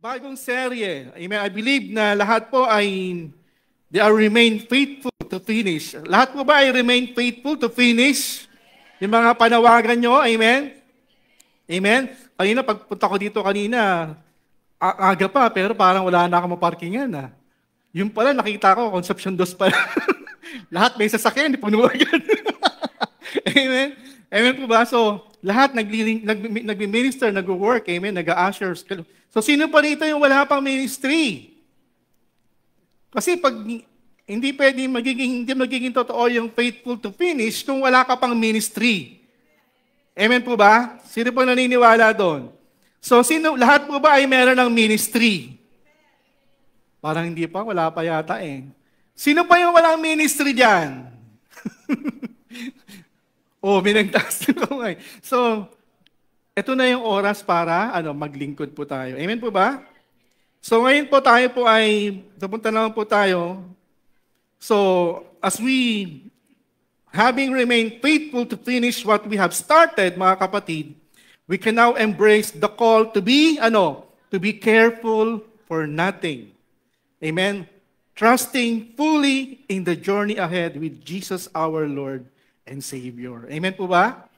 bagong serye. Amen. I believe na lahat po ay they are remain faithful to finish. Lahat po ba ay remain faithful to finish? Yung mga panawagan nyo, amen? Amen? Kanina, pagpunta ko dito kanina, aga pa, pero parang wala na akong maparkingan. Yung pala, nakita ko, Concepcion 2 pala. Lahat may sasakyan, puno agad. Amen? Amen po ba? So, lahat nag-minister, nag-work, amen, nag-ushers. So, sino pa rito yung wala pang ministry? Kasi pag hindi magiging totoo yung faithful to finish kung wala ka pang ministry. Amen po ba? Sino po naniniwala doon? So, lahat po ba ay meron ng ministry? Parang hindi pa, wala pa yata eh. Sino pa yung walang ministry dyan? May nagtaas ko ngayon. So, ito na yung oras para maglingkod po tayo. Amen po ba? So, ngayon po tayo po ay, pupunta naman po tayo. So, as we, having remained faithful to finish what we have started, mga kapatid, we can now embrace the call to be, to be careful for nothing. Amen? Trusting fully in the journey ahead with Jesus our Lord and Savior. Amen po ba?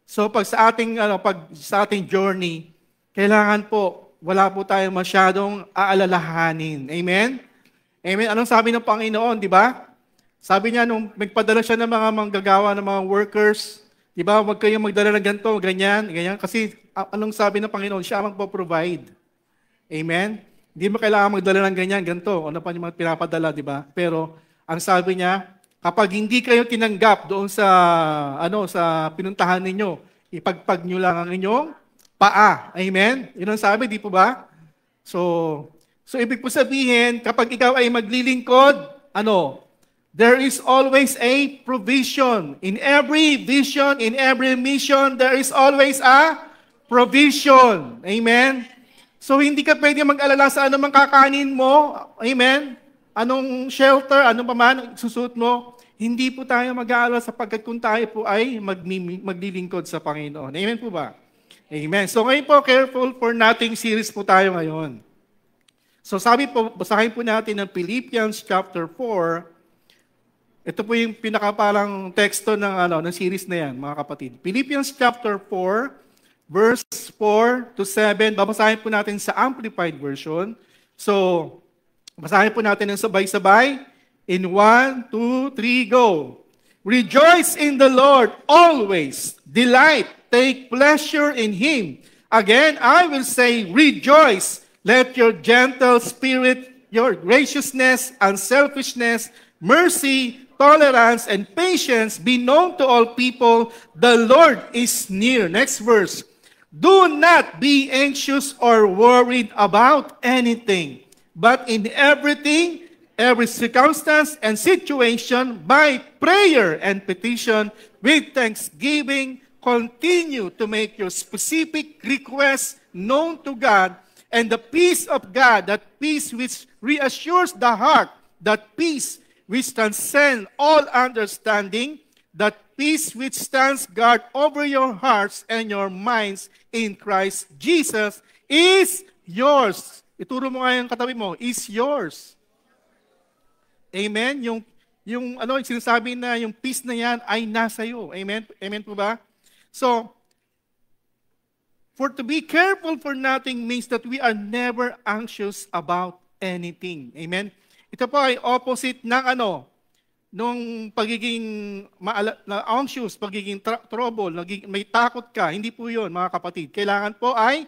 So pag sa ating journey, kailangan po wala po tayong masyadong aalalahanin. Amen? Amen. Anong sabi ng Panginoon, di ba? Sabi niya nung nagpadala siya ng mga manggagawa ng mga workers, di ba? Huwag kayong magdala ng ganito, ganyan. Kasi anong sabi ng Panginoon? Siya ang magpo-provide. Amen? Hindi mo kailangan magdala ng ganyan, ganito. Ano pa yung mga pinapadala, di ba? Pero ang sabi niya, kapag hindi kayo tinanggap doon sa pinuntahan ninyo, ipagpag nyo lang ang inyong paa. Amen? Yun ang sabi, di po ba? So ibig po sabihin, kapag ikaw ay maglilingkod, there is always a provision. In every vision, in every mission, there is always a provision. Amen? So hindi ka pwede mag-alala sa anumang kakanin mo. Amen? Anong shelter, anong paman susuot mo, hindi po tayo mag-aalala sapagkat kung tayo po ay maglilingkod sa Panginoon. Amen po ba? Amen. So ngayon po, careful for nothing series po tayo ngayon. So sabi po, basahin po natin ng Philippians chapter 4. Ito po yung pinakaparang teksto ng series na yan, mga kapatid. Philippians chapter 4, verse 4 to 7. Babasahin po natin sa Amplified Version. So, basahin po natin ng sabay-sabay. In 1, 2, 3, go. Rejoice in the Lord always. Delight, take pleasure in Him. Again, I will say, rejoice. Let your gentle spirit, your graciousness, unselfishness, mercy, tolerance, and patience be known to all people. The Lord is near. Next verse. Do not be anxious or worried about anything, but in everything, every circumstance and situation, by prayer and petition, with thanksgiving, continue to make your specific requests known to God, and the peace of God, that peace which reassures the heart, that peace which transcends all understanding, that peace which stands guard over your hearts and your minds in Christ Jesus, is yours. Ituro mo nga yung katabi mo, is yours. Amen? Yung sinasabi na yung peace na yan ay nasa iyo. Amen? Amen po ba? So, for to be careful for nothing means that we are never anxious about anything. Amen? Ito po ay opposite ng nung pagiging anxious, pagiging trouble, may takot ka. Hindi po yun, mga kapatid. Kailangan po ay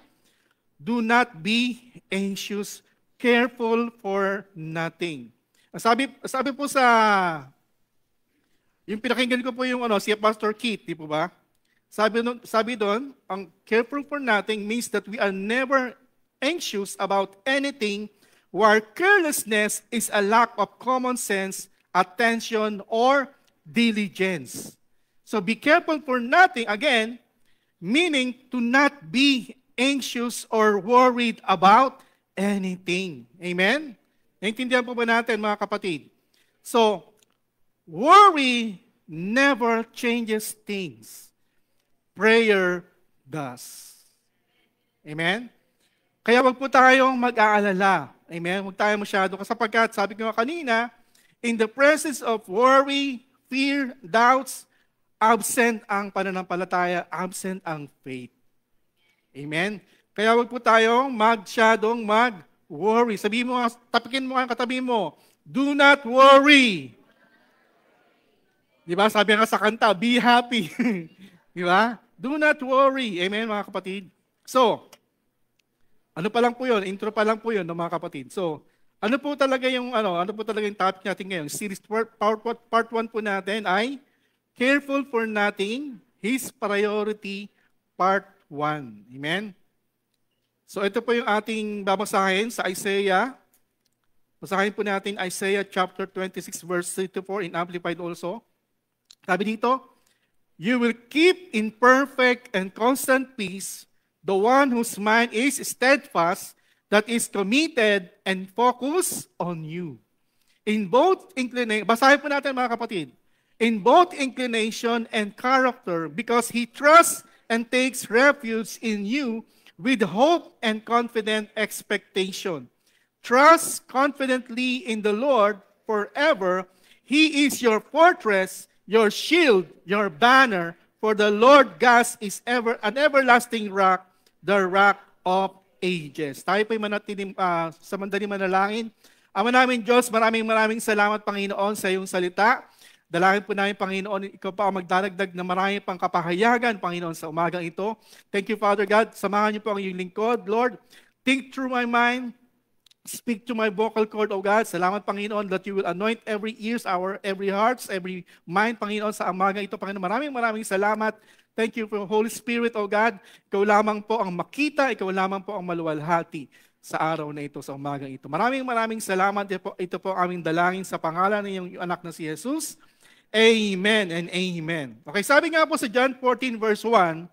do not be anxious, careful for nothing. Sabi po sa, yung pinakinggan ko po yung si Pastor Keith, di po ba? Sabi doon, ang careful for nothing means that we are never anxious about anything, where carelessness is a lack of common sense, attention, or diligence. So be careful for nothing, again, meaning to not be anxious or worried about anything. Amen? Naintindihan po ba natin, mga kapatid? So, worry never changes things. Prayer does. Amen? Kaya wag po tayong mag-aalala. Amen? Huwag tayo masyado. Sapagkat, sabi ko nga kanina, in the presence of worry, fear, doubts, absent ang pananampalataya, absent ang faith. Amen? Kaya wag po tayong masyadong mag-worry. Sabihin mo, tapikin mo ang katabi mo, do not worry. Di ba? Sabi nga sa kanta, be happy. Di ba? Do not worry. Amen, mga kapatid? So, ano pa lang po yun? Intro pa lang po yun, no, mga kapatid. So, ano po talaga yung topic natin ngayon? Series part 1 po natin ay Careful for Nothing, His Priority, Part 1. Amen? So, ito po yung ating babasahin sa Isaiah. Basahin po natin Isaiah chapter 26 verse 3 to 4 in Amplified also. Sabi dito, you will keep in perfect and constant peace the one whose mind is steadfast, that is committed and focused on you. In both inclination, basahin po natin mga kapatid, in both inclination and character, because he trusts and takes refuge in you with hope and confident expectation. Trust confidently in the Lord forever. He is your fortress, your shield, your banner, for the Lord God is ever an everlasting rock, the rock of ages. Tayo po'y manatilim sa mandaling manalangin. Ama namin Diyos, maraming salamat Panginoon sa iyong salita. Dalangin po namin Panginoon, ikaw pa ang magdaragdag na marami pang kapahayagan Panginoon sa umagang ito. Thank you Father God. Samahan niyo po ang iyong lingkod. Lord, think through my mind. Speak to my vocal cord, O God. Salamat, Panginoon, that you will anoint every ears, every hearts, every mind, Panginoon, sa umaga ito. Panginoon, maraming salamat. Thank you for Holy Spirit, O God. Ikaw lamang po ang makita, ikaw lamang po ang maluwalhati sa araw na ito, sa umaga ito. Maraming salamat. Ito po ang aming dalangin sa pangalan ng iyong anak na si Jesus. Amen and amen. Okay, sabi nga po sa John 14 verse 1,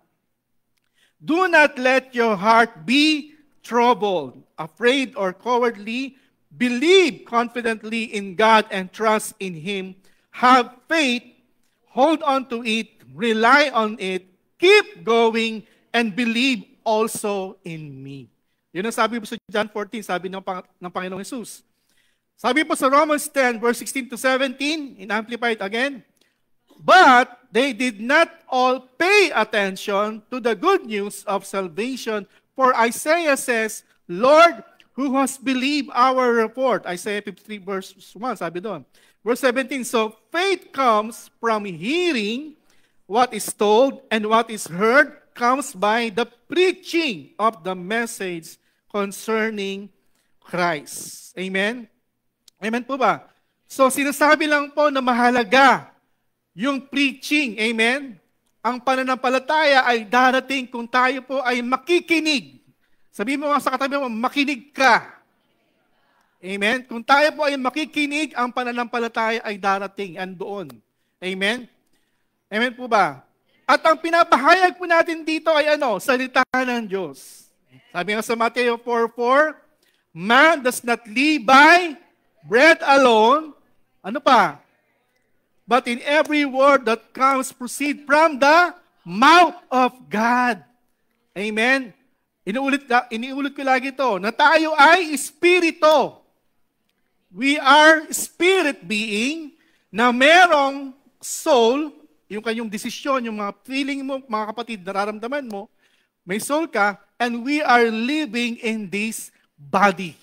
do not let your heart be troubled, afraid, or cowardly. Believe confidently in God and trust in Him. Have faith, hold on to it, rely on it, keep going, and believe also in me. Yun ang sabi po sa John 14, sabi ng Panginoong Jesus. Sabi po sa Romans 10, verse 16 to 17, in Amplified again, but they did not all pay attention to the good news of salvation. For Isaiah says, Lord, who has believed our report? Isaiah 53 verse 1, sabi doon. Verse 17, so faith comes from hearing what is told, and what is heard comes by the preaching of the message concerning Christ. Amen? Amen po ba? So sinasabi lang po na mahalaga yung preaching. Amen? Ang pananampalataya ay darating kung tayo po ay makikinig. Sabihin mo sa katabi mo, makinig ka. Amen? Kung tayo po ay makikinig, ang pananampalataya ay darating. Andoon. Amen? Amen po ba? At ang pinapahayag po natin dito ay ano? Salita ng Diyos. Sabi nga sa Matthew 4:4, man does not live by bread alone. Ano pa? But in every word that proceed from the mouth of God. Amen? Iniulit ko lagi ito, na tayo ay espiritu. We are spirit being na merong soul, yung kanyang desisyon, yung mga feeling mo, mga kapatid, nararamdaman mo, may soul ka, and we are living in this body.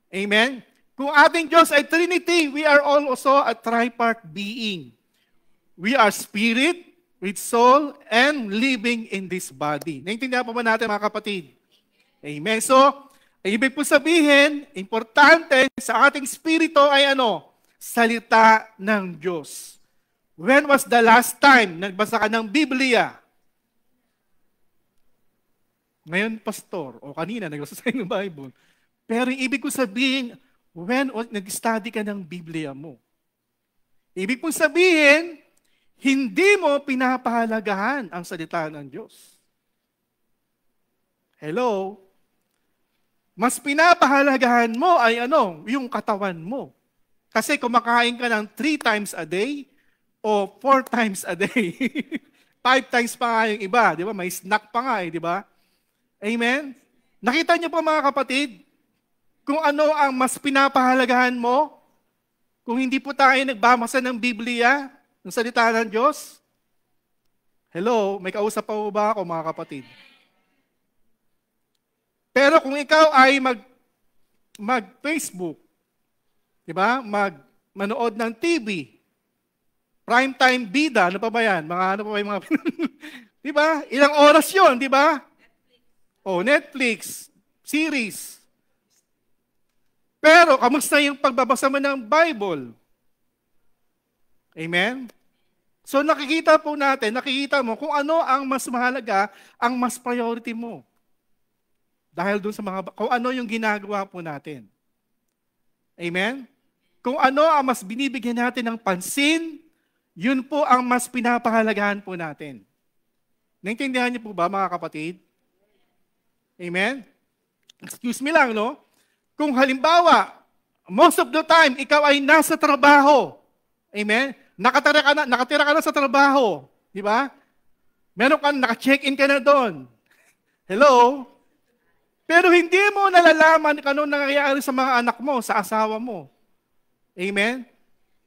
Amen? Kung ating Diyos ay Trinity, we are also a tripart being. We are spirit with soul and living in this body. Naintindihan pa ba natin mga kapatid? Amen. So, ibig po sabihin, importante sa ating spirito ay ano? Salita ng Diyos. When was the last time nagbasa ka ng Biblia? Ngayon, pastor, o kanina, nagbasa sa ng Bible. Pero ibig ko sabihin, when nag-study ka ng Biblia mo. Ibig pong sabihin, hindi mo pinapahalagahan ang salita ng Diyos. Hello? Mas pinapahalagahan mo ay ano? Yung katawan mo. Kasi kumakain ka ng 3 times a day o 4 times a day. 5 times pa nga yung iba, di ba? May snack pa nga di ba? Amen? Nakita niyo po mga kapatid, kung ano ang mas pinapahalagahan mo, kung hindi po tayo nagbabasa ng Biblia, ng salita ng Diyos. Hello, may kausap pa po ba ako mga kapatid? Pero kung ikaw ay mag-Facebook, di ba? Manood ng TV, primetime bida, ano pa ba yan? Ano pa ba yung mga... di ba? Ilang oras yon, di ba? Netflix, series. Pero, kamusta yung pagbabasa mo ng Bible? Amen? So, nakikita mo kung ano ang mas mahalaga, ang mas priority mo. Dahil dun sa kung ano yung ginagawa po natin. Amen? Kung ano ang mas binibigyan natin ng pansin, yun po ang mas pinapahalagahan po natin. Naintindihan niyo po ba, mga kapatid? Amen? Excuse me lang, no? Kung halimbawa, most of the time, ikaw ay nasa trabaho. Amen? Nakatira ka na sa trabaho. Di ba? Naka-check-in ka na doon. Hello? Pero hindi mo nalalaman kung anong nangyayari sa mga anak mo, sa asawa mo. Amen?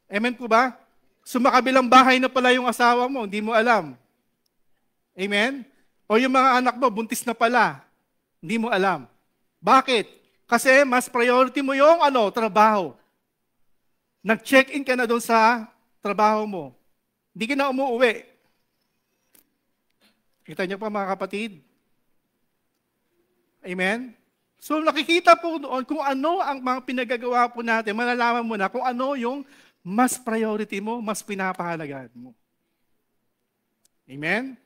Amen po ba? Sumakabilang bahay na pala yung asawa mo, hindi mo alam. Amen? O yung mga anak mo, buntis na pala. Hindi mo alam. Bakit? Kasi mas priority mo yung trabaho. Nag-check-in ka na doon sa trabaho mo. Hindi ka na umuwi. Kita niyo pa mga kapatid? Amen? So nakikita po doon kung ano ang mga pinagagawa po natin. Malalaman mo na kung ano yung mas priority mo, mas pinapahalagahan mo. Amen?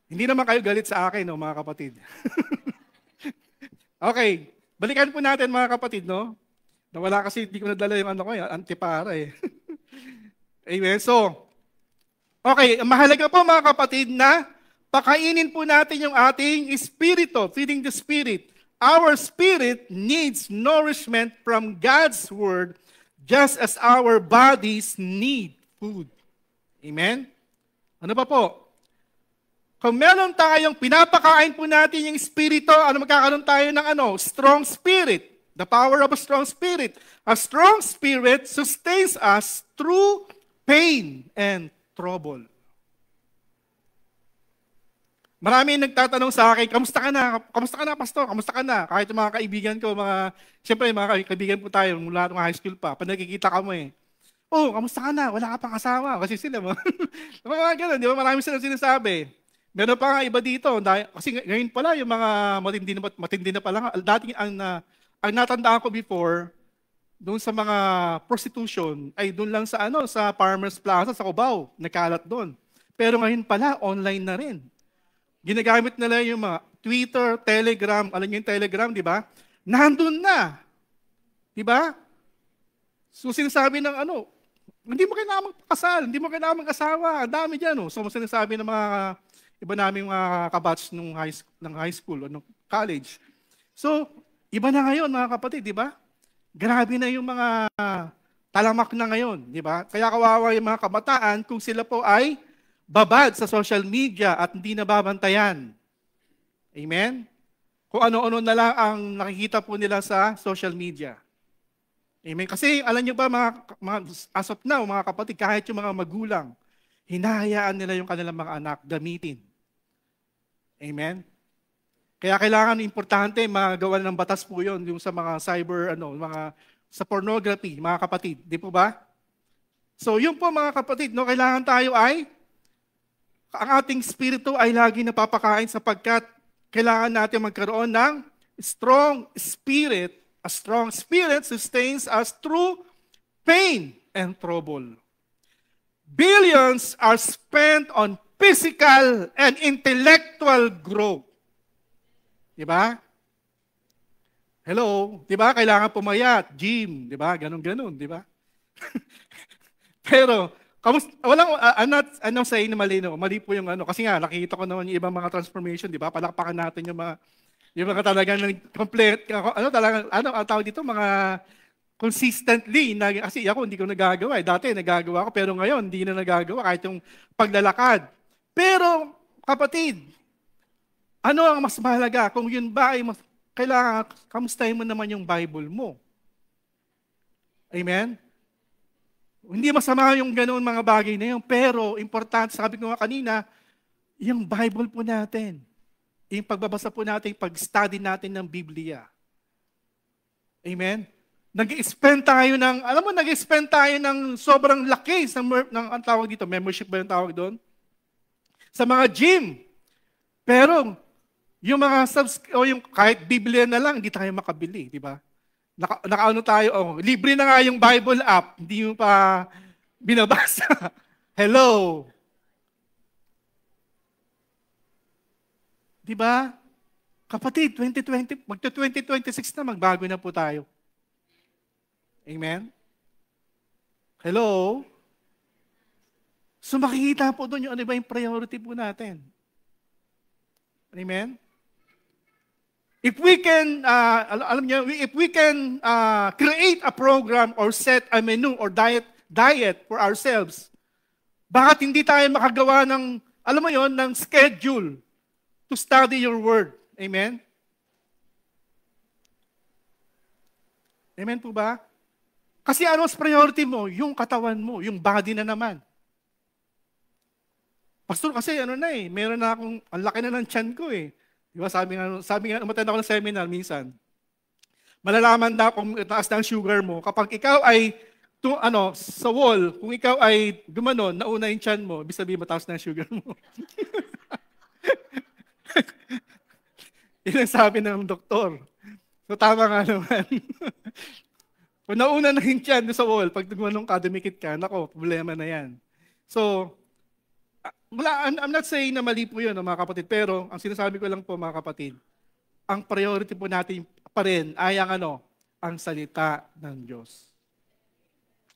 Hindi naman kayo galit sa akin, no, mga kapatid. Okay, balikan po natin mga kapatid, no? Nawala kasi, hindi ko nadala yung antipara eh. Amen, so, okay, mahalaga po mga kapatid na pakainin po natin yung ating espiritu, feeding the spirit. Our spirit needs nourishment from God's word just as our bodies need food. Amen? Ano pa po? Kung meron tayong pinapakain po natin yung espiritu, magkakaroon tayo ng strong spirit. The power of a strong spirit. A strong spirit sustains us through pain and trouble. Marami nagtatanong sa akin, kamusta ka na? Kamusta ka na, pastor? Kamusta ka na? Kahit yung mga kaibigan ko, siyempre mga kaibigan po tayo, mula nung high school pa, pag nakikita ka mo kamusta ka na? Wala ka pang asawa. Kasi sila, mga ganun, di ba? Marami silang sinasabi. Meron pa nga iba dito, kasi ngayon pala yung mga matindi na pala. Dating ang natandaan ko before, doon sa mga prostitution, ay doon lang sa Farmers Plaza, sa Cubao, nakalat doon. Pero ngayon pala, online na rin. Ginagamit nila yung mga Twitter, Telegram, alam niyo yung Telegram, di ba? Nandun na. Di ba? So sinasabi ng hindi mo kailangan magpakasal, hindi mo kailangan mag-asawa, ang dami dyan. So sinasabi ng mga iba naming mga kabatch ng high school o ng college. So, iba na ngayon mga kapatid, di ba? Grabe na yung mga talamak na ngayon, di ba? Kaya kawawa yung mga kabataan kung sila po ay babad sa social media at hindi nababantayan. Amen? Kung ano-ano na lang ang nakikita po nila sa social media. Amen? Kasi alam nyo ba as of now, mga kapatid, kahit yung mga magulang, hinahayaan nila yung kanilang mga anak gamitin. Amen? Kaya kailangan importante magawa ng batas po yun, yung sa mga cyber, sa pornography, mga kapatid. Di po ba? So yun po mga kapatid, kailangan tayo ang ating spirito ay lagi napapakain sapagkat kailangan natin magkaroon ng strong spirit. A strong spirit sustains us through pain and trouble. Billions are spent on physical and intellectual growth. Diba? Hello? Diba? Kailangan pumayat, gym, diba? Ganon-ganon, diba? Pero, I'm not saying na mali, no? Mali po yung kasi nga, nakikita ko naman yung ibang mga transformation, diba? Palakpakan natin yung mga talagang complete, talagang, ang tawag dito, mga consistently, kasi ako hindi ko nagagawa. Dati nagagawa ko, pero ngayon hindi na nagagawa kahit yung paglalakad. Pero, kapatid, Ano ang mas mahalaga? Kung yun ba ay kailangan, kamustahin mo naman yung Bible mo. Amen? Hindi masama yung ganoon mga bagay na yun, pero importante, sabi ko nga kanina, yung Bible po natin, yung pagbabasa po natin, pag-study natin ng Biblia. Amen? Nag-spend tayo ng, alam mo, nag-spend tayo ng sobrang laki ng ang tawag dito, membership ba yung tawag doon? Sa mga gym. Pero, yung mga o yung kahit Biblia na lang, hindi tayo makabili, di ba? Nakaano tayo, libre na nga yung Bible app, hindi mo pa binabasa. Hello! Di ba? Kapatid, 2020, magto-2026 na, magbago na po tayo. Amen? Hello? So makikita po doon yung ano ba yung priority po natin. Amen? If we can, alam niyo, if we can create a program or set a menu or diet for ourselves, bakit hindi tayo makagawa ng, alam mo yon, ng schedule to study your word? Amen? Amen po ba? Kasi ano mas priority mo? Yung katawan mo, yung body na naman. Pastor, kasi ano na meron na akong, ang laki na ng tiyan ko Di ba, sabi nga, umattend ako ng seminar minsan. Malalaman daw kung taas na ang sugar mo kapag ikaw ay sa wall, kung ikaw ay gumanon, nauna yung tiyan mo, ibig sabihin mataas na ang sugar mo. Yun ang sabi ng doktor. So tama nga naman. Kung nauna na yung tiyan sa wall, pag gumanong ka, dumikit ka, nako, problema na yan. So, I'm not saying na mali po yun, mga kapatid, pero ang sinasabi ko lang po, mga kapatid, ang priority po natin pa rin ay ang salita ng Diyos.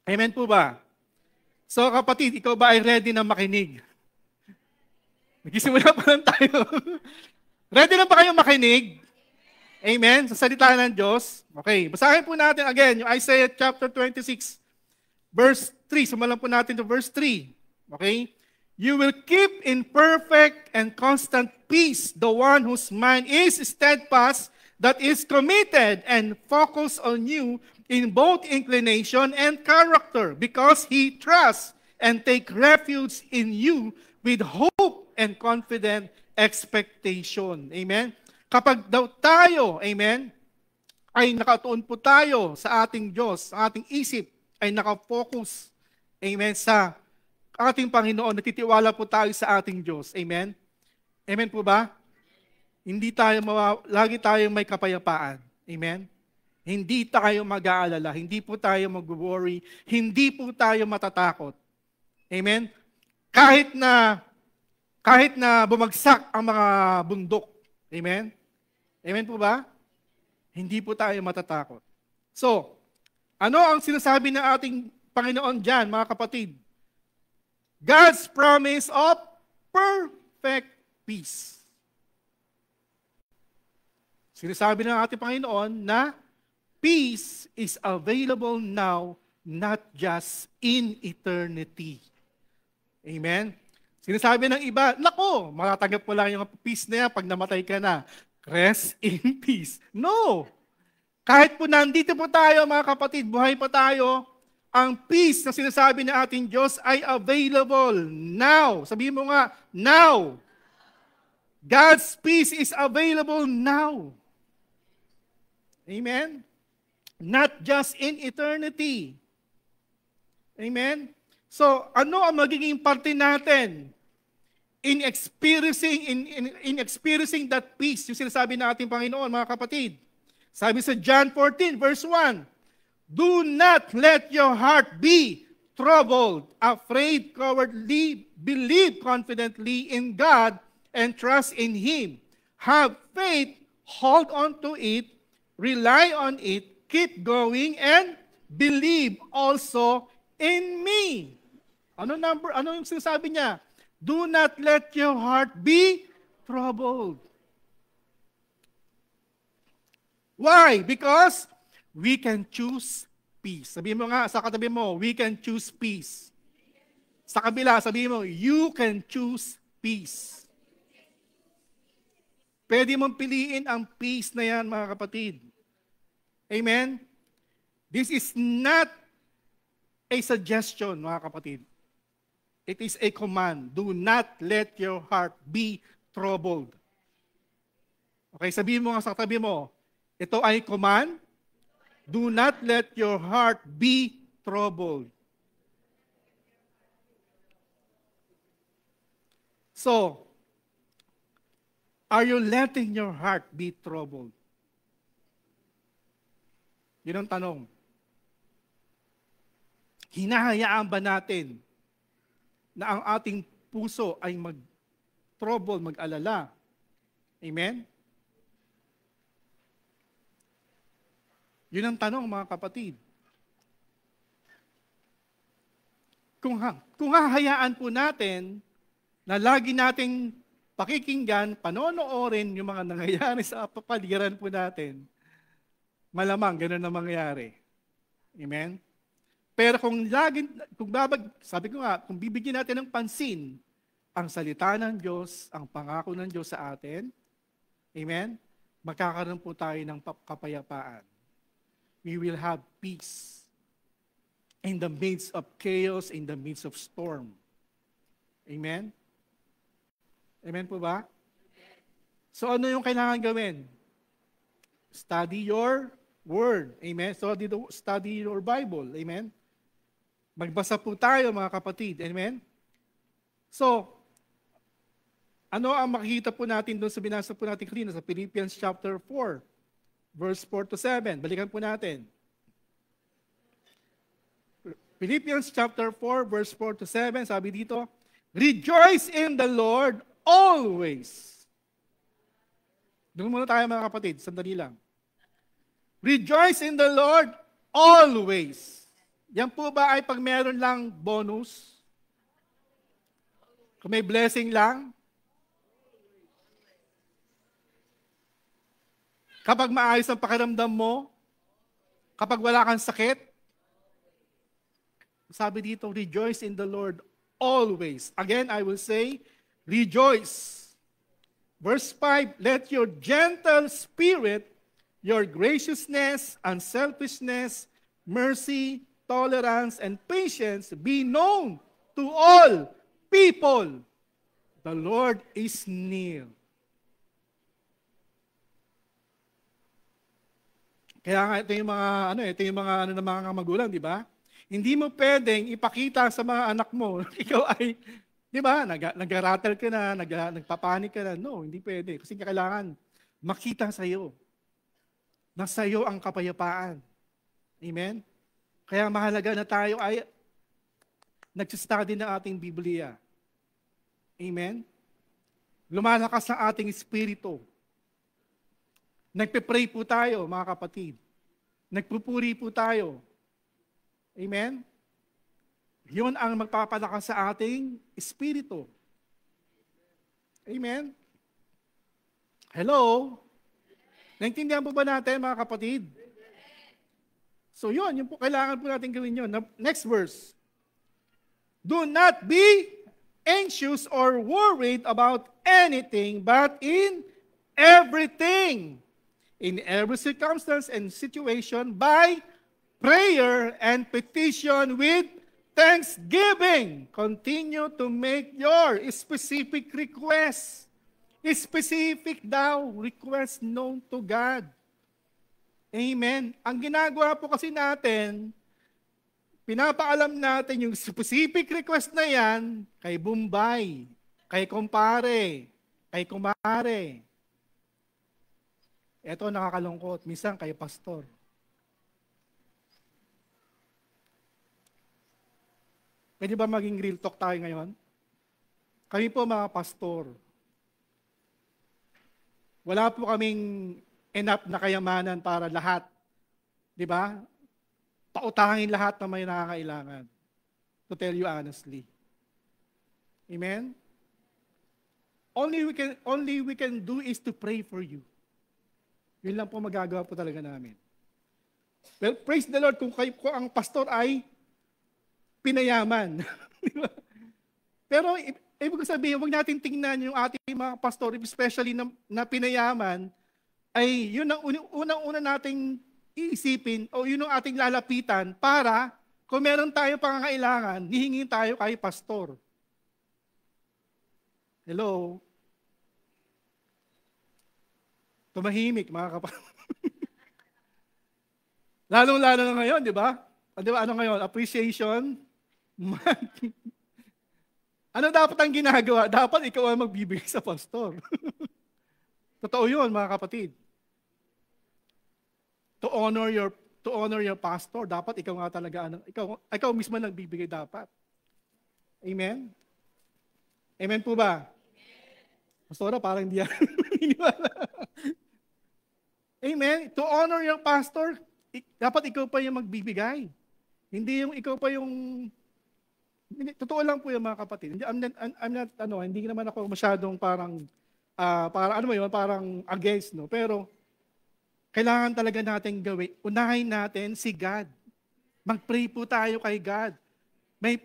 Amen po ba? So kapatid, ikaw ba ay ready na makinig? Nagsisimula pa lang tayo. Ready na ba kayo makinig? Amen? Sa salita ng Diyos. Okay, basahin po natin again yung Isaiah chapter 26, verse 3. Sumalan po natin to verse 3. Okay? You will keep in perfect and constant peace the one whose mind is steadfast, that is committed and focused on you in both inclination and character, because he trusts and take refuge in you with hope and confident expectation. Amen? Kapag daw tayo, amen, ay nakatuon po tayo sa ating Diyos, sa ating isip ay nakafocus, amen, sa ating Panginoon, natitiwala po tayo sa ating Diyos. Amen? Amen po ba? Hindi tayo lagi tayong may kapayapaan. Amen? Hindi tayo mag-aalala. Hindi po tayo mag-worry. Hindi po tayo matatakot. Amen? Kahit na bumagsak ang mga bundok. Amen? Amen po ba? Hindi po tayo matatakot. So, ano ang sinasabi ng ating Panginoon dyan, mga kapatid? God's promise of perfect peace. Sinasabi ng ating Panginoon na peace is available now, not just in eternity. Amen? Sinasabi ng iba, nako, matatanggap mo lang yung peace na yan pag namatay ka na. Rest in peace. No! Kahit po nandito po tayo, mga kapatid, buhay pa tayo, ang peace na sinasabi ng ating Diyos ay available now. Sabihin mo nga, now. God's peace is available now. Amen? Not just in eternity. Amen? So, ano ang magiging parte natin in experiencing that peace, yung sinasabi ng ating Panginoon, mga kapatid? Sabi sa John 14, verse 1, do not let your heart be troubled, afraid, cowardly, believe confidently in God and trust in Him. Have faith, hold on to it, rely on it, keep going, and believe also in me. Ano yung sinasabi niya? Do not let your heart be troubled. Why? Because we can choose peace. Sabihin mo nga sa katabi mo, we can choose peace. Sa kabila, sabihin mo, you can choose peace. Pwede mong piliin ang peace na yan, mga kapatid. Amen? This is not a suggestion, mga kapatid. It is a command. Do not let your heart be troubled. Okay, sabihin mo nga sa tabi mo, ito ay command. Do not let your heart be troubled. So, are you letting your heart be troubled? Yun ang tanong. Hinahayaan ba natin na ang ating puso ay mag-trouble, mag-alala? Amen? Yun ang tanong, mga kapatid. Kung hahayaan po natin na lagi nating pakikinggan, panonoorin yung mga nangyayari sa kapaligiran po natin, malamang ganun na mangyayari. Amen? Pero sabi ko nga, kung bibigyan natin ng pansin ang salita ng Diyos, ang pangako ng Diyos sa atin, amen? Magkakaroon po tayo ng kapayapaan. We will have peace in the midst of chaos, in the midst of storm. Amen? Amen po ba? So ano yung kailangan gawin? Study your word. Amen? Study your Bible. Amen? Magbasa po tayo, mga kapatid. Amen? So, ano ang makikita po natin doon sa binasa po natin kanina sa Philippians chapter 4, verse 4 to 7. Balikan po natin. Philippians chapter 4, verse 4 to 7, sabi dito, rejoice in the Lord always. Doon muna tayo, mga kapatid. Sandali lang. Rejoice in the Lord always. Yan po ba ay pag meron lang bonus? Kung may blessing lang? Kapag maayos ang pakiramdam mo? Kapag wala kang sakit? Sabi dito, rejoice in the Lord always. Again, I will say, rejoice. Verse 5, let your gentle spirit, your graciousness, unselfishness, mercy, tolerance, and patience be known to all people. The Lord is near. Kaya nga ito yung mga ng mga magulang, di ba? Hindi mo pwedeng ipakita sa mga anak mo ikaw ay, di ba, nag-rattle ka na, nagpapanik ka na. No, hindi pwede. Kasi kailangan makita sa iyo na sa iyo ang kapayapaan. Amen? Kaya mahalaga na tayo ay nag-study ng ating Biblia. Amen? Lumalakas ang ating espiritu. Nagpe-pray po tayo, mga kapatid. Nagpupuri po tayo. Amen? Yun ang magpapalakas sa ating espiritu. Amen? Hello? Naintindihan po ba natin, mga kapatid? So yun po kailangan po natin gawin yun. Next verse. Do not be anxious or worried about anything, but in everything, in every circumstance and situation, by prayer and petition with thanksgiving, continue to make your specific requests. Specific daw, request known to God. Amen. Ang ginagawa po kasi natin, pinapaalam natin yung specific request na yan kay Bombay, kay kumpare, kay kumare. Ito nakakalungkot, minsan kay pastor. Pwede ba maging real talk tayo ngayon? Kami po mga pastor, wala po kaming enough na kayamanan para lahat. Di ba? Pautangin lahat na may nakakailangan. To tell you honestly. Amen? Only we can do is to pray for you. Yun lang po magagawa po talaga namin. Well, praise the Lord kung ang pastor ay pinayaman. Pero ibig sabihin, huwag natin tingnan yung ating mga pastor, especially na pinayaman, ay yun ang unang-una nating iisipin o yun ang ating lalapitan para kung meron tayo pangangailangan, hihingin tayo kay pastor. Hello? Tumahimik, mga kapatid. Lalong-lalo na ngayon, di ba? Di ba ano ngayon? Appreciation month. Ano dapat ang ginagawa? Dapat ikaw ang magbibigay sa pastor. Totoo yun, mga kapatid. To honor your pastor, dapat ikaw nga talaga, ikaw mismo nagbibigay dapat. Amen? Amen po ba? Pastora, parang hindi yan. Amen? To honor your pastor, dapat ikaw pa yung magbibigay. Hindi yung ikaw pa yung... Totoo lang po yung mga kapatid. Hindi naman ako masyadong parang against, no? Pero, kailangan talaga natin gawin. Unahin natin si God. Mag-pray po tayo kay God. May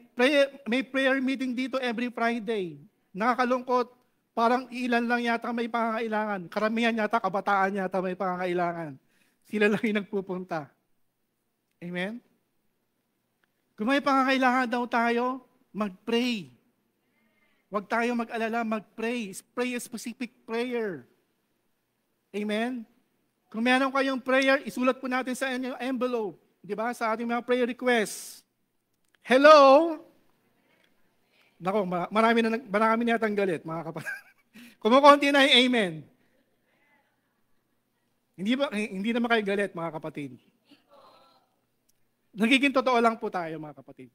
prayer meeting dito every Friday. Nakakalungkot. Parang ilan lang yata may pangangailangan. Karamihan yata, kabataan yata may pangangailangan. Sila lang yung nagpupunta. Amen? Kung may pangangailangan daw tayo, mag-pray. Huwag tayo mag-alala, mag-pray. Pray a specific prayer. Amen? Kung meron kayong prayer, isulat po natin sa inyong envelope. Di ba? Sa ating mga prayer requests. Hello? Nako, marami na yatang galit, mga kapatid. Kumukonti na yung amen. Hindi naman kayo galit, mga kapatid. Nagiging totoo lang po tayo, mga kapatid.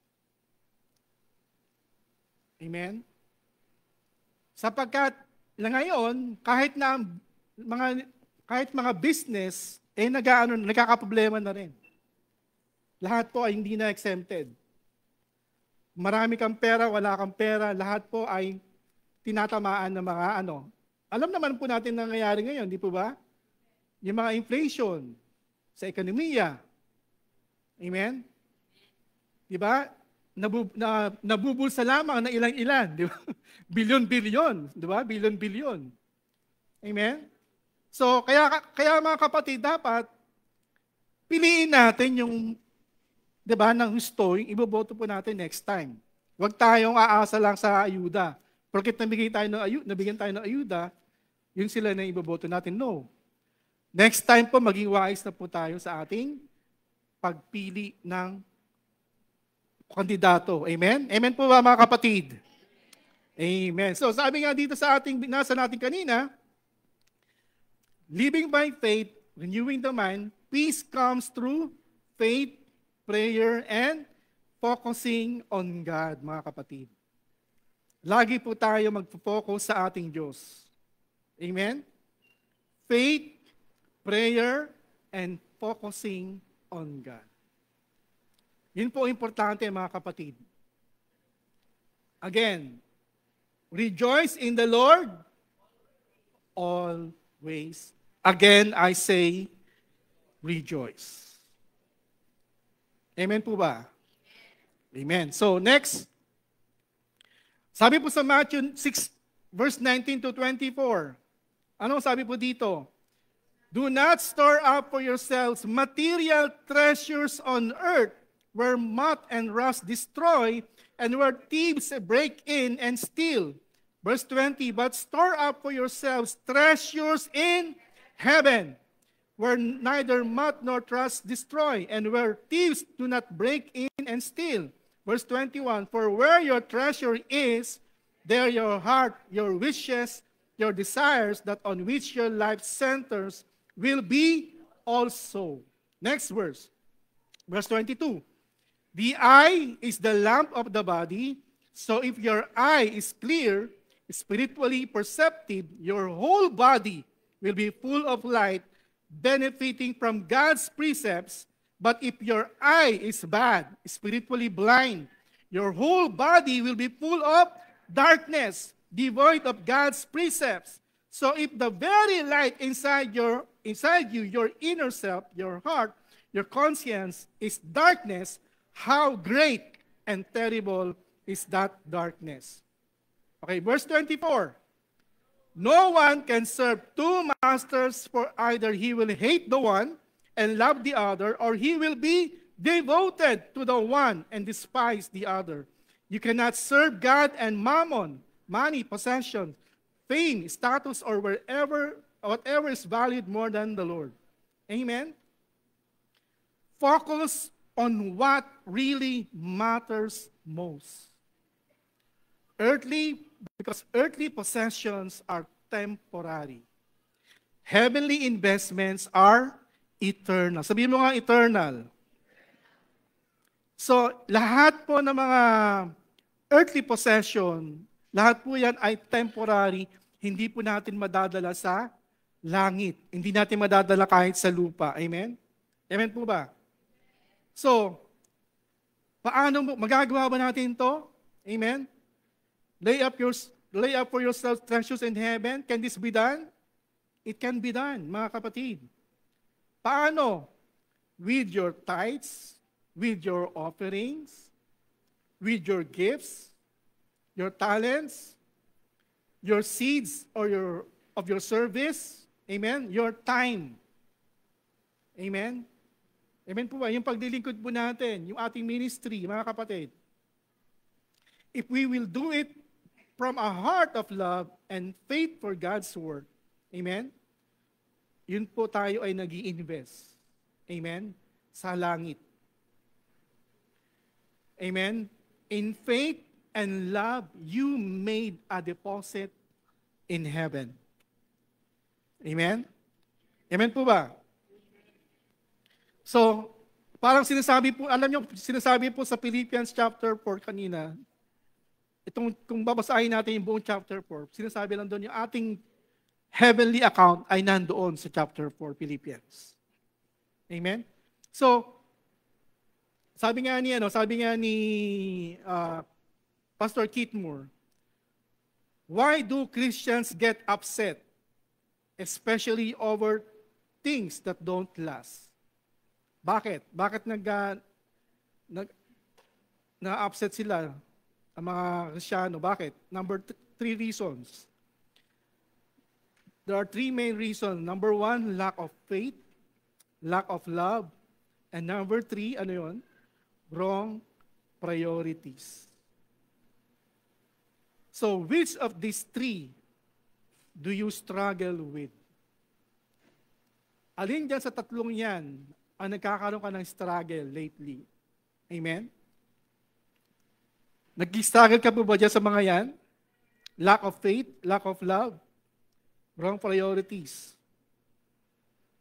Amen? Sapagkat, ngayon, kahit mga business, nagkakaproblema na rin. Lahat po ay hindi na exempted. Marami kang pera, wala kang pera, lahat po ay tinatamaan ng mga Alam naman po natin nangyayari ngayon, di po ba? Yung mga inflation sa ekonomiya. Amen? Di ba? Nabubulsa lamang na ilang-ilan, di ba? Bilyon-bilyon, di ba? Bilyon-bilyon. Amen? So, kaya mga kapatid, dapat piliin natin yung, di ba, ng gusto, yung iboboto po natin next time. Huwag tayong aasa lang sa ayuda. Porket nabigyan tayo ng ayuda, yun sila na iboboto natin. No. Next time po, maging wise na po tayo sa ating pagpili ng kandidato. Amen? Amen po ba, mga kapatid? Amen. So, sabi nga dito sa nasa natin kanina, living by faith, renewing the mind, peace comes through faith, prayer, and focusing on God, mga kapatid. Lagi po tayo mag-focus sa ating Diyos. Amen? Faith, prayer, and focusing on God. Yun po importante, mga kapatid. Again, rejoice in the Lord always. Again, I say, rejoice. Amen po ba? Amen. So, next. Sabi po sa Matthew 6, verse 19 to 24. Anong sabi po dito? Do not store up for yourselves material treasures on earth, where moth and rust destroy, and where thieves break in and steal. Verse 20, but store up for yourselves treasures in heaven, where neither moth nor rust destroy, and where thieves do not break in and steal. Verse 21, for where your treasure is, there your heart, your wishes, your desires that on which your life centers will be also. Next verse. Verse 22, the eye is the lamp of the body, so if your eye is clear, spiritually perceptive, your whole body will be full of light, benefiting from God's precepts. But if your eye is bad, spiritually blind, your whole body will be full of darkness, devoid of God's precepts. So if the very light inside you, your inner self, your heart, your conscience is darkness, how great and terrible is that darkness. Okay, verse 24. No one can serve two masters, for either he will hate the one and love the other, or he will be devoted to the one and despise the other. You cannot serve God and mammon, money, possession, fame, status, or whatever is valued more than the Lord. Amen? Focus on what really matters most. Because earthly possessions are temporary. Heavenly investments are eternal. Sabihin mo nga eternal. So, lahat po ng mga earthly possession, lahat po yan ay temporary, hindi po natin madadala sa langit. Hindi natin madadala kahit sa lupa. Amen? Amen po ba? So, magagawa ba natin to? Amen? Lay up for yourselves treasures in heaven. Can this be done? It can be done, mga kapatid. Paano? With your tithes, with your offerings, with your gifts, your talents, your seeds of your service, amen? Your time. Amen? Amen po ba? Yung paglilingkod po natin, yung ating ministry, mga kapatid. If we will do it from a heart of love and faith for God's word, amen? Yun po tayo ay nag-i-invest. Amen? Sa langit. Amen? In faith and love, you made a deposit in heaven. Amen? Amen po ba? So, parang sinasabi po, alam niyo, sinasabi po sa Philippians chapter 4 kanina, kung babasahin natin yung buong chapter 4, sinasabi lang doon yung ating heavenly account ay nandoon sa chapter 4, Philippians. Amen? So, sabi nga ni Pastor Keith Moore, why do Christians get upset, especially over things that don't last? Bakit? Bakit na-upset sila ang mga Kristiyano? Bakit? Number 3 reasons. There are 3 main reasons. Number 1, lack of faith, lack of love, and number 3, ano yun? Wrong priorities. So, which of these 3 do you struggle with? Alin dyan sa tatlong yan ang nagkakaroon ka ng struggle lately? Amen? Nag-struggle ka po ba dyan sa mga yan? Lack of faith, lack of love, wrong priorities.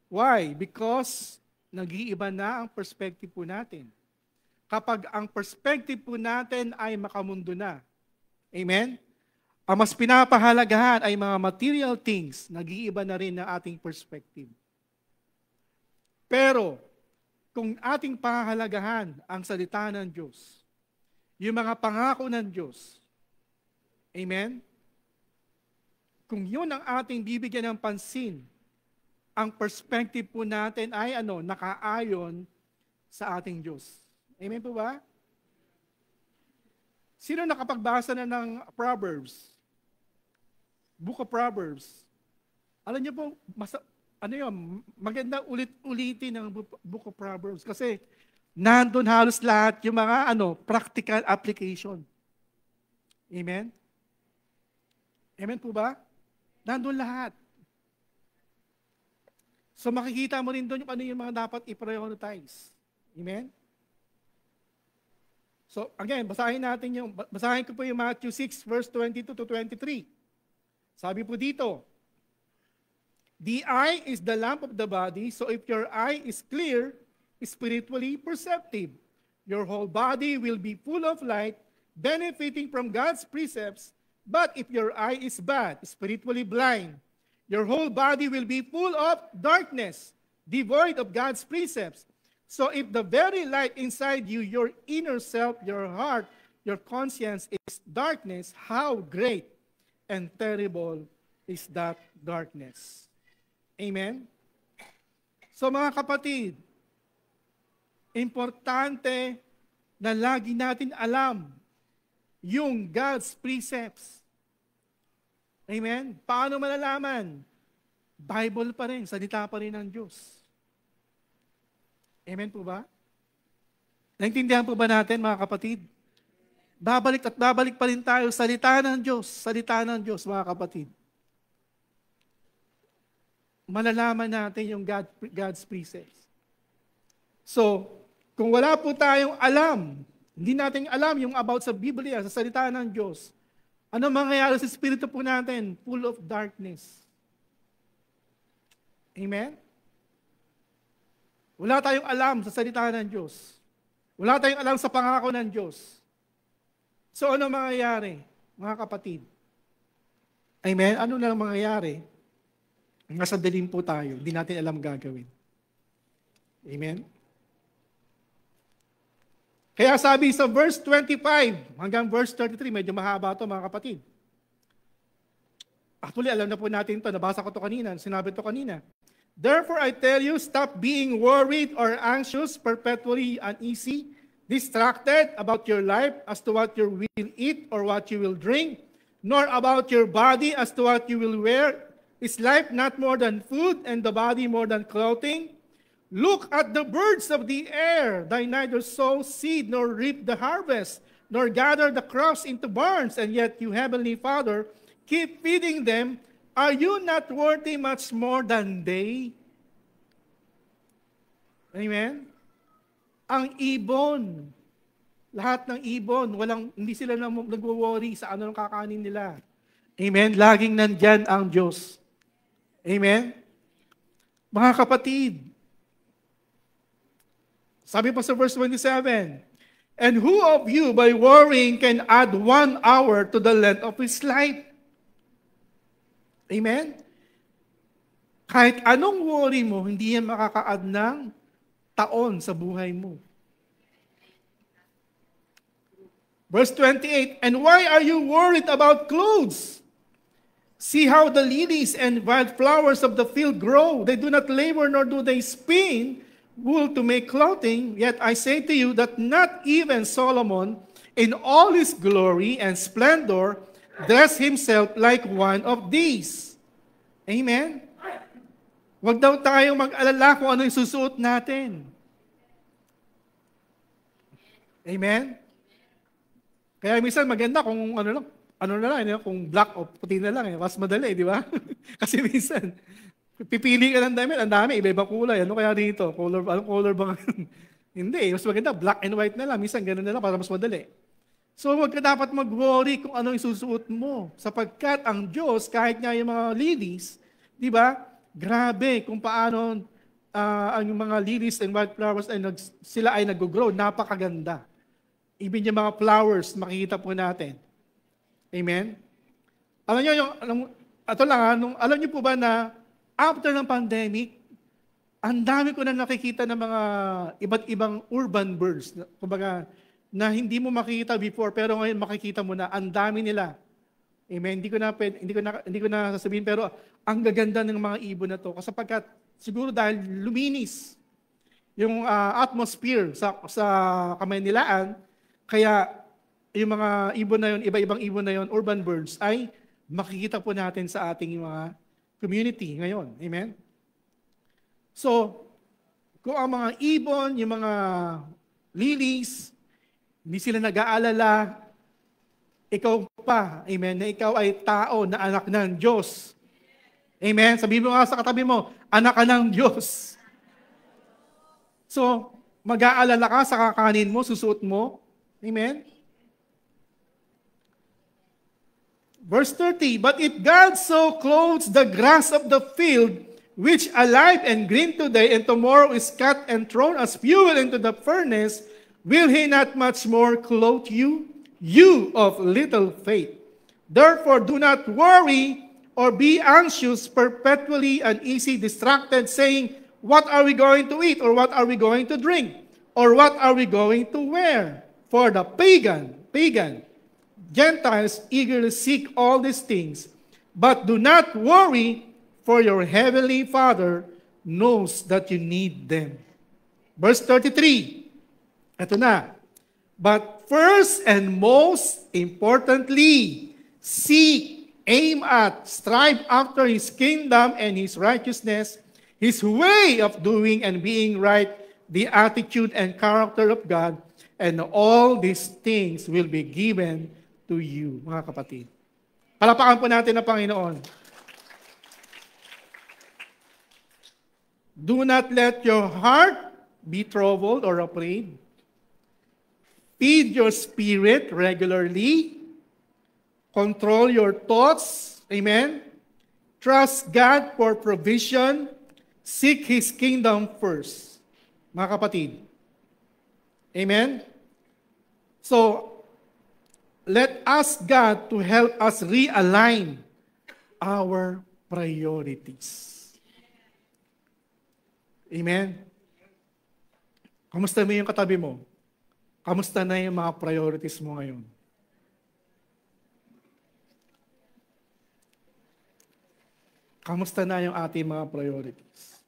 Why? Because nag-iiba na ang perspective po natin. Kapag ang perspective po natin ay makamundo na. Amen? Ang mas pinapahalagahan ay mga material things, nag-iiba na rin ang ating perspective. Pero, kung ating pahalagahan ang salita ng Diyos, yung mga pangako ng Diyos, amen? Kung yun ang ating bibigyan ng pansin, ang perspective po natin ay nakaayon sa ating Diyos. Amen po ba? Sino nakapagbasa na ng Proverbs? Book of Proverbs. Alam niyo po, maganda ulit-ulitin ng Book of Proverbs kasi nandun halos lahat yung mga practical application. Amen? Amen po ba? Nandun lahat. So makikita mo rin doon yung mga dapat i-prioritize. Amen? So again, basahin ko po yung Matthew 6 verse 22 to 23. Sabi po dito, the eye is the lamp of the body, so if your eye is clear, spiritually perceptive, your whole body will be full of light, benefiting from God's precepts. But if your eye is bad, spiritually blind, your whole body will be full of darkness, devoid of God's precepts. So if the very light inside you, your inner self, your heart, your conscience is darkness, how great and terrible is that darkness. Amen? So mga kapatid, importante na lagi natin alam yung God's precepts. Amen? Paano malalaman? Bible pa rin, salita pa rin ng Diyos. Amen po ba? Naintindihan po ba natin, mga kapatid? Babalik at babalik pa rin tayo, salita ng Diyos, mga kapatid. Malalaman natin yung God's precepts. So, kung wala po tayong alam, hindi natin alam yung about sa Biblia, sa salita ng Diyos, ano mangyayari sa spirito po natin? Full of darkness. Amen? Wala tayong alam sa salita ng Diyos. Wala tayong alam sa pangako ng Diyos. So ano mangyayari, mga kapatid? Amen? Ano na lang mangyayari? Nasa dilim po tayo. Hindi natin alam gagawin. Amen? Kaya sabi sa verse 25 hanggang verse 33, medyo mahaba ito, mga kapatid. Actually, alam na po natin ito. Nabasa ko ito kanina. Sinabi ito kanina. Therefore, I tell you, stop being worried or anxious, perpetually uneasy, distracted about your life as to what you will eat or what you will drink, nor about your body as to what you will wear. Is life not more than food, and the body more than clothing? Look at the birds of the air. They neither sow seed nor reap the harvest, nor gather the crops into barns, and yet you, Heavenly Father, keep feeding them. Are you not worthy much more than they? Amen? Ang ibon, lahat ng ibon, hindi sila nagwo-worry sa ano ang kakanin nila. Amen? Laging nandyan ang Diyos. Amen? Mga kapatid, sabi pa sa verse 27, and who of you by worrying can add 1 hour to the length of his life? Amen? Kahit anong worry mo, hindi yan makaka-add ng taon sa buhay mo. Verse 28, and why are you worried about clothes? See how the lilies and wild flowers of the field grow. They do not labor nor do they spin wool to make clothing. Yet I say to you that not even Solomon in all his glory and splendor dress himself like one of these. Amen? Huwag daw tayong mag-alala kung ano yung susuot natin. Amen? Kaya minsan maganda kung ano na lang, kung black o puti na lang, mas madali, di ba? Kasi minsan, pipili ka ng damit, ang dami, iba-ibang kulay. Ano kaya dito? Anong color ba? Hindi, mas maganda, black and white na lang. Minsan ganun na lang para mas madali. So huwag ka dapat mag-worry kung ano yung susuot mo. Sapagkat ang Diyos, kahit nga yung mga lilies, di ba? Grabe kung paano ang mga lilies and wild flowers sila ay nag-grow. Napakaganda. Even yung mga flowers, makikita po natin. Amen? Alam niyo, alam niyo po ba na after ng pandemic, ang dami ko na nakikita ng mga iba't ibang urban birds. Kumbaga, na hindi mo makikita before, pero ngayon makikita mo na ang dami nila. Amen. Hindi ko na sasabihin, pero ang gaganda ng mga ibon na to. Sapagkat siguro dahil luminis yung atmosphere sa Kamaynilaan, kaya yung mga ibon na yun, iba-ibang ibon na yun, urban birds, ay makikita po natin sa ating mga community ngayon. Amen? So, kung ang mga ibon, yung mga lilies, hindi sila nag-aalala, ikaw pa, amen, na ikaw ay tao na anak ng Diyos. Amen? Sabihin mo nga sa katabi mo, anak ka ng Diyos. So, mag-aalala ka sa kakanin mo, susuot mo. Amen? Verse 30, but if God so clothes the grass of the field, which alive and green today and tomorrow is cut and thrown as fuel into the furnace, will He not much more clothe you, you of little faith? Therefore, do not worry or be anxious, perpetually uneasy, distracted, saying, what are we going to eat, or what are we going to drink, or what are we going to wear? For the pagan, Gentiles eagerly seek all these things. But do not worry, for your heavenly Father knows that you need them. Verse 33. Ito na. But first and most importantly, seek aim at, strive after His kingdom and His righteousness, His way of doing and being right, the attitude and character of God, and all these things will be given to you, mga kapatid. Palapakan po natin ang Panginoon. Do not let your heart be troubled or afraid. Feed your spirit regularly. Control your thoughts. Amen. Trust God for provision. Seek His kingdom first. Mga kapatid. Amen. So, let us God to help us realign our priorities. Amen. Kamusta mo yung katabi mo? Kamusta na yung mga priorities mo ngayon? Kamusta na yung ating mga priorities?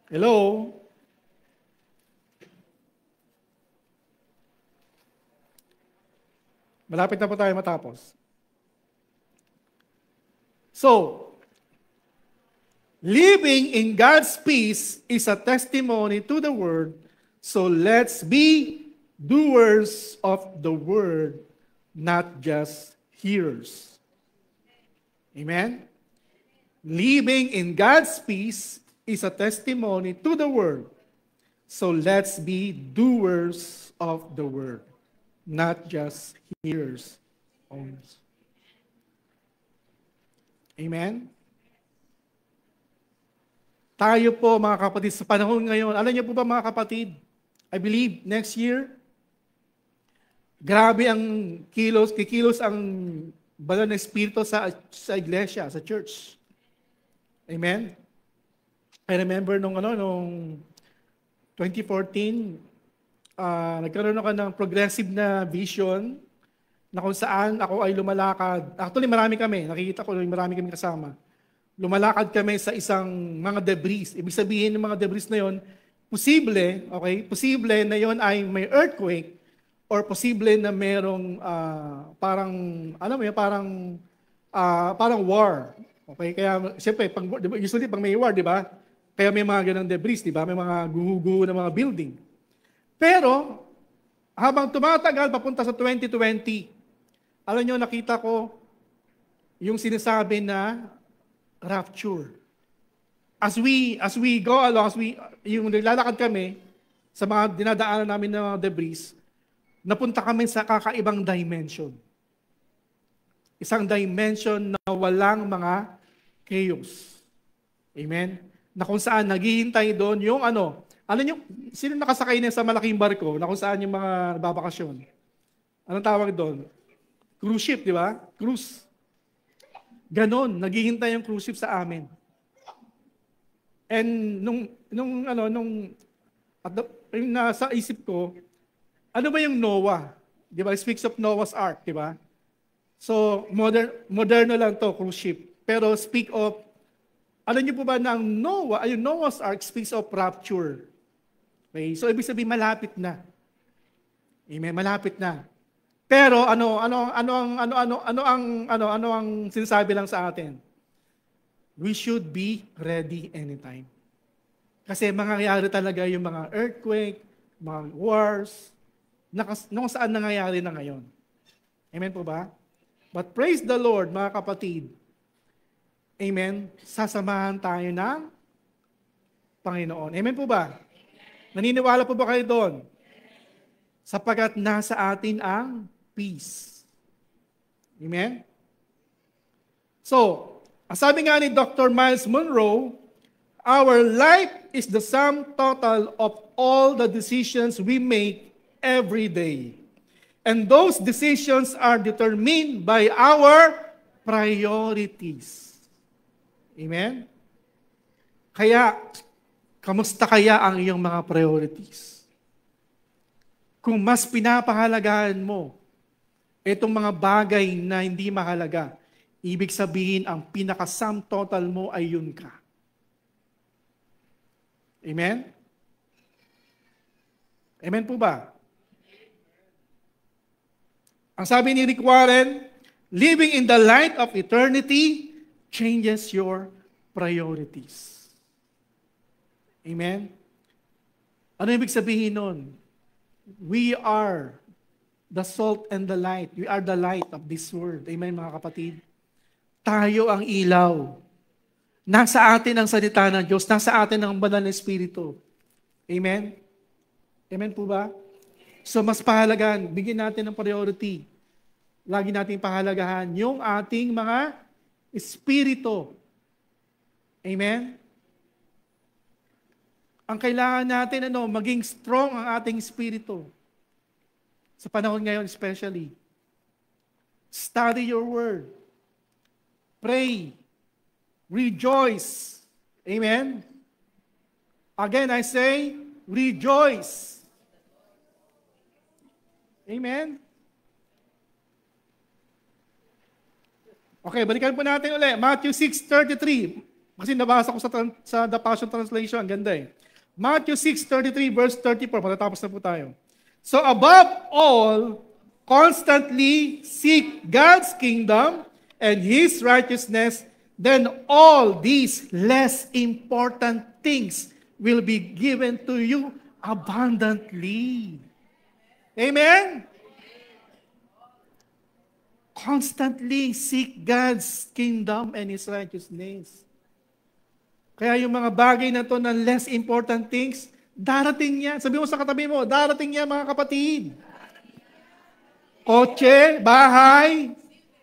Hello? Malapit na po tayo matapos. So, living in God's peace is a testimony to the word, so let's be doers of the word, not just hearers. Amen? Living in God's peace is a testimony to the word, so let's be doers of the word, not just hearers only. Amen? Tayo po mga kapatid sa panahon ngayon, alam niyo po ba mga kapatid, I believe next year, grabe ang kikilos ang banal na espiritu sa iglesia, sa church. Amen? I remember nung 2014, nagkaroon ako ng progressive na vision na kung saan ako ay lumalakad. Actually, marami kami. Nakikita ko, marami kami kasama. Lumalakad kami sa isang mga debris. Ibig sabihin ng mga debris na yon, posible na yon ay may earthquake or posible na merong parang war. Okay? Kaya siyempre, usually pag may war, di ba? Kaya may mga ganang debris, di ba? May mga guho-guho na mga building. Pero, habang tumatagal papunta sa 2020, alam nyo, nakita ko yung sinasabi na rapture. As we go along, yung naglalakad kami sa mga dinadaanan namin ng mga debris, napunta kami sa kakaibang dimension. Isang dimension na walang mga chaos. Amen? Na kung saan naghihintay doon yung alam niyo, sino nakasakay na sa malaking barko na kung saan yung mga babakasyon? Anong tawag doon? Cruise ship, di ba? Cruise. Ganon, naghihintay yung cruise ship sa amin. And nasa isip ko, ano ba yung Noah? Di ba? It speaks of Noah's Ark, di ba? So, moderno lang to, cruise ship. Pero speak of, alam niyo po ba na yung Noah's Ark speaks of rapture. Okay? So, ibig sabihin, malapit na. Amen, malapit na. Pero ano ang sinasabi lang sa atin? We should be ready anytime. Kasi mangyayari talaga yung mga earthquake, mga wars, kung saan nangyayari na ngayon. Amen po ba? But praise the Lord, mga kapatid. Amen. Sasamahan tayo ng Panginoon. Amen po ba? Naniniwala po ba kayo doon? Sapagkat nasa atin ang peace. Amen? So, ang sabi nga ni Dr. Miles Monroe, our life is the sum total of all the decisions we make every day. And those decisions are determined by our priorities. Amen? Kaya, kamusta kaya ang iyong mga priorities? Kung mas pinapahalagahan mo itong mga bagay na hindi mahalaga, ibig sabihin ang pinaka-sum total mo ay yun ka. Amen? Amen po ba? Ang sabi ni Rick Warren, Living in the light of eternity changes your priorities. Amen? Ano ibig sabihin nun? We are the salt and the light. We are the light of this world. Amen, mga kapatid? Tayo ang ilaw. Nasa atin ang salita ng Diyos. Nasa atin ang banal na Espiritu. Amen? Amen po ba? So mas pahalagan, bigyan natin ng priority. Lagi natin pahalagahan yung ating mga espiritu. Amen? Ang kailangan natin, maging strong ang ating espiritu. Sa panahon ngayon especially. Study your word. Pray. Rejoice. Amen? Again, I say, rejoice. Amen? Okay, balikan po natin ulit. Matthew 6:33. Kasi nabasa ko sa The Passion Translation. Ang ganda eh. Matthew 6:33 verse 34. Matatapos na po tayo. So above all, constantly seek God's kingdom and His righteousness, then all these less important things will be given to you abundantly. Amen? Constantly seek God's kingdom and His righteousness. Kaya yung mga bagay na to na less important things, darating yan. Sabi mo sa katabi mo, darating yan mga kapatid. Kotse, bahay,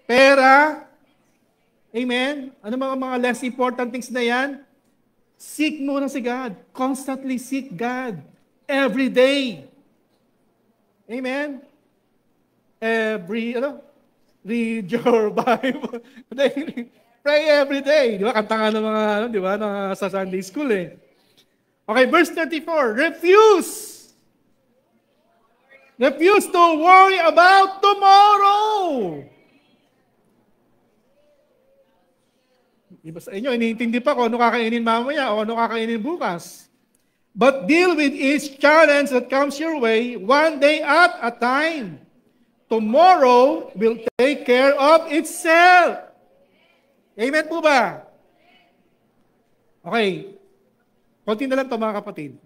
pera. Amen? Ano mga less important things na yan? Seek muna si God. Constantly seek God. Every day. Amen? Read your Bible. Pray every day. Di ba? Kanta nga ng mga, di ba, sa Sunday school eh. Okay, verse 34. Refuse to worry about tomorrow. Iba sa inyo, iniintindi pa kung ano kakainin mamaya o ano kakainin bukas. But deal with each challenge that comes your way, one day at a time. Tomorrow will take care of itself. Amen po ba? Okay. Konti na lang ito mga kapatid.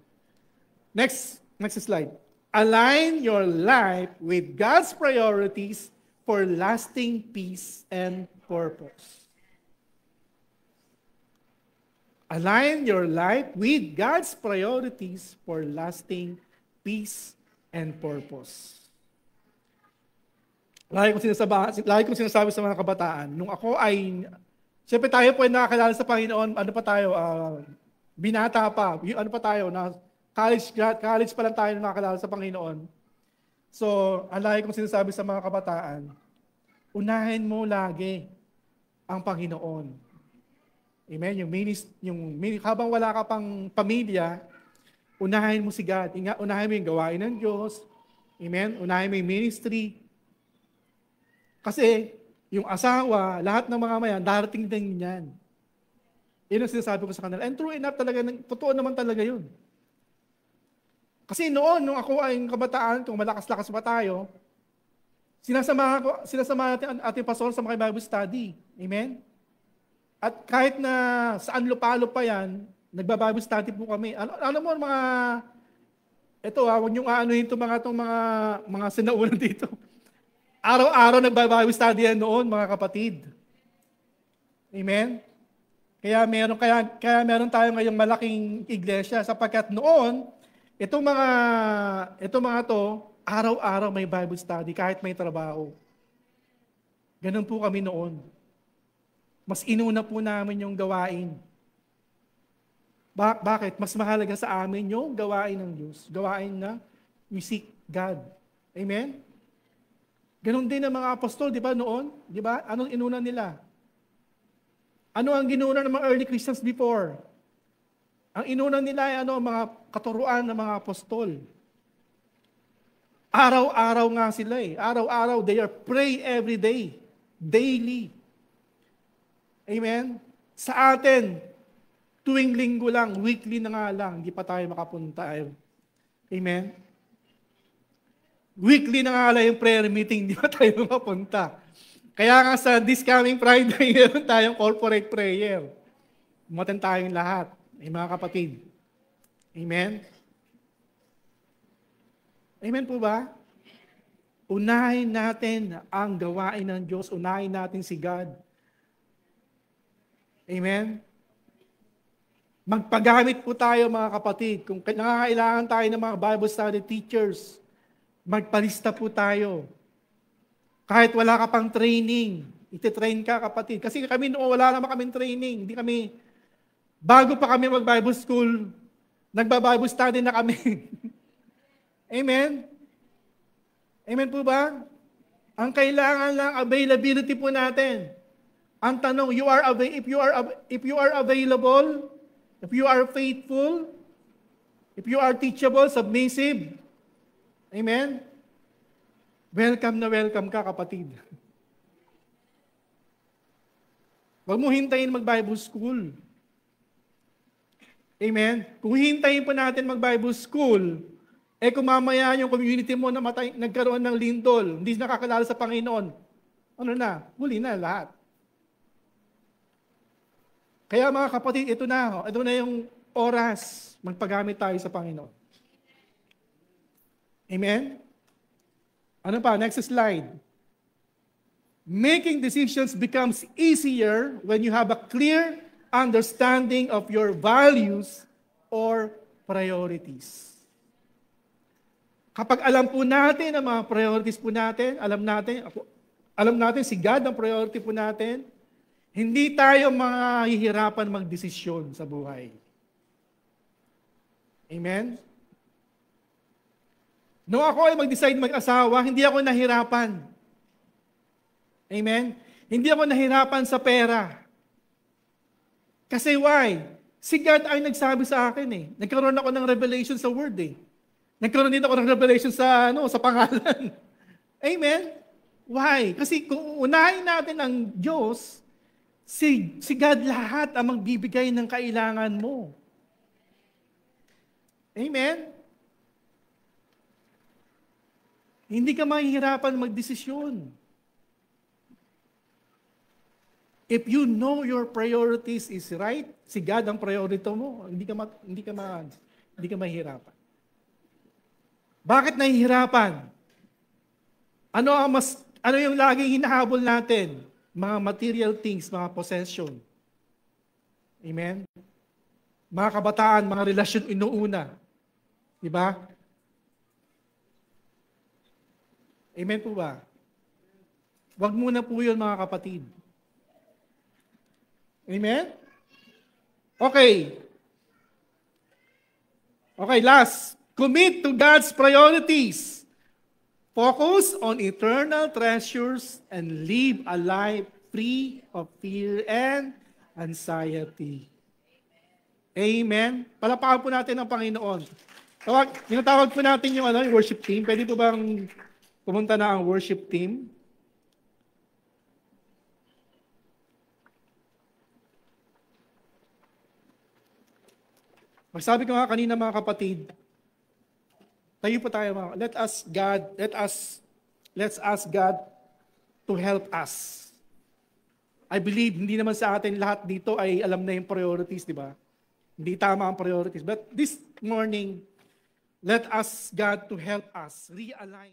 Next slide. Align your life with God's priorities for lasting peace and purpose. Align your life with God's priorities for lasting peace and purpose. Lagi kong sinasabi sa mga kabataan, nung ako ay, siyempre tayo po ay nakakilala sa Panginoon, ano pa tayo, binata pa, ano pa tayo, na college pa lang tayo nakakilala sa Panginoon. So, lagi kong sinasabi sa mga kabataan, unahin mo lagi ang Panginoon. Amen? Habang wala ka pang pamilya, unahin mo si God. Unahin mo yung gawain ng Diyos. Amen? Unahin mo yung ministry. Kasi, yung asawa, lahat ng mga mayan, darating din yan. Yun ang sinasabi ko sa kanila. And true enough talaga, totoo naman talaga yun. Kasi noon, nung ako ay kabataan, kung malakas-lakas pa tayo, sinasama natin ang ating pastor sa mga Bible study. Amen? At kahit na saan lupalo pa yan, nagba-Bible study po kami. Ano mo mga, huwag niyong aanuhin itong mga sinaunan dito. Araw-araw nagba-Bible study yan noon, mga kapatid. Amen? Kaya meron tayo ngayong malaking iglesia sapagkat noon, itong mga to, araw-araw may Bible study kahit may trabaho. Ganun po kami noon. Mas inuna po namin yung gawain. Bakit? Mas mahalaga sa amin yung gawain ng Diyos. Gawain na we seek God. Amen? Ganon din ang mga apostol, di ba, noon? Di ba? Anong inuna nila? Ano ang ginuna ng mga early Christians before? Ang inuna nila ay mga katuruan ng mga apostol. Araw-araw nga sila eh. Araw-araw, they are pray every day. Daily. Amen? Sa atin, tuwing linggo lang, weekly na nga lang, hindi pa tayo makapunta. Amen? Weekly na nga lang yung prayer meeting, hindi pa tayo makapunta. Kaya nga sa this coming Friday, meron tayong corporate prayer. Umaten tayong lahat, mga kapatid. Amen? Amen po ba? Unahin natin ang gawain ng Diyos. Unahin natin si God. Amen? Magpagamit po tayo mga kapatid. Kung nangangailangan tayo ng mga Bible study teachers, magpalista po tayo. Kahit wala ka pang training, ititrain ka kapatid. Kasi kami noon wala naman kaming training. Hindi kami, bago pa kami mag-Bible school, nagba-Bible study na kami. Amen? Amen po ba? Ang kailangan lang, availability po natin. Ang tanong, if you are available, if you are faithful, if you are teachable, submissive, amen? Welcome na welcome ka, kapatid. Huwag mo hintayin mag-Bible school. Amen? Kung hintayin po natin mag-Bible school, kung mamaya yung community mo nagkaroon ng lindol, hindi nakakilala sa Panginoon, ano na? Huli na lahat. Kaya mga kapatid, ito na yung oras magpagamit tayo sa Panginoon. Amen? Ano pa? Next slide. Making decisions becomes easier when you have a clear understanding of your values or priorities. Kapag alam po natin ang mga priorities po natin, alam natin si God ang priority po natin, hindi tayo mahihirapan magdesisyon sa buhay. Amen? Nung ako ay mag-decide mag-asawa, hindi ako nahirapan. Amen? Hindi ako nahirapan sa pera. Kasi why? Si God ay nagsabi sa akin eh. Nagkaroon ako ng revelation sa word eh. Nagkaroon din ako ng revelation sa pangalan. Amen? Why? Kasi kung unahin natin ang Diyos, si God lahat ang magbibigay ng kailangan mo. Amen? Hindi ka mahihirapan magdesisyon. If you know your priorities is right, si God ang priority mo, hindi ka mahihirapan. Bakit nahihirapan? Ano yung laging hinahabol natin? Mga material things, mga possession. Amen? Mga kabataan, mga relasyon inuuna. Diba? Amen po ba? Wag muna po yun mga kapatid. Amen? Okay. Okay, last. Commit to God's priorities. Focus on eternal treasures and live a life free of fear and anxiety. Amen. Palapakan po natin ang Panginoon. Tinatawag po natin yung worship team. Pwede po bang pumunta na ang worship team? Magsabi ko nga kanina mga kapatid, tayo po tayo mga, let's ask God to help us. I believe, hindi naman sa atin lahat dito ay alam na yung priorities, di ba? Hindi tama ang priorities. But this morning, let us God to help us realign.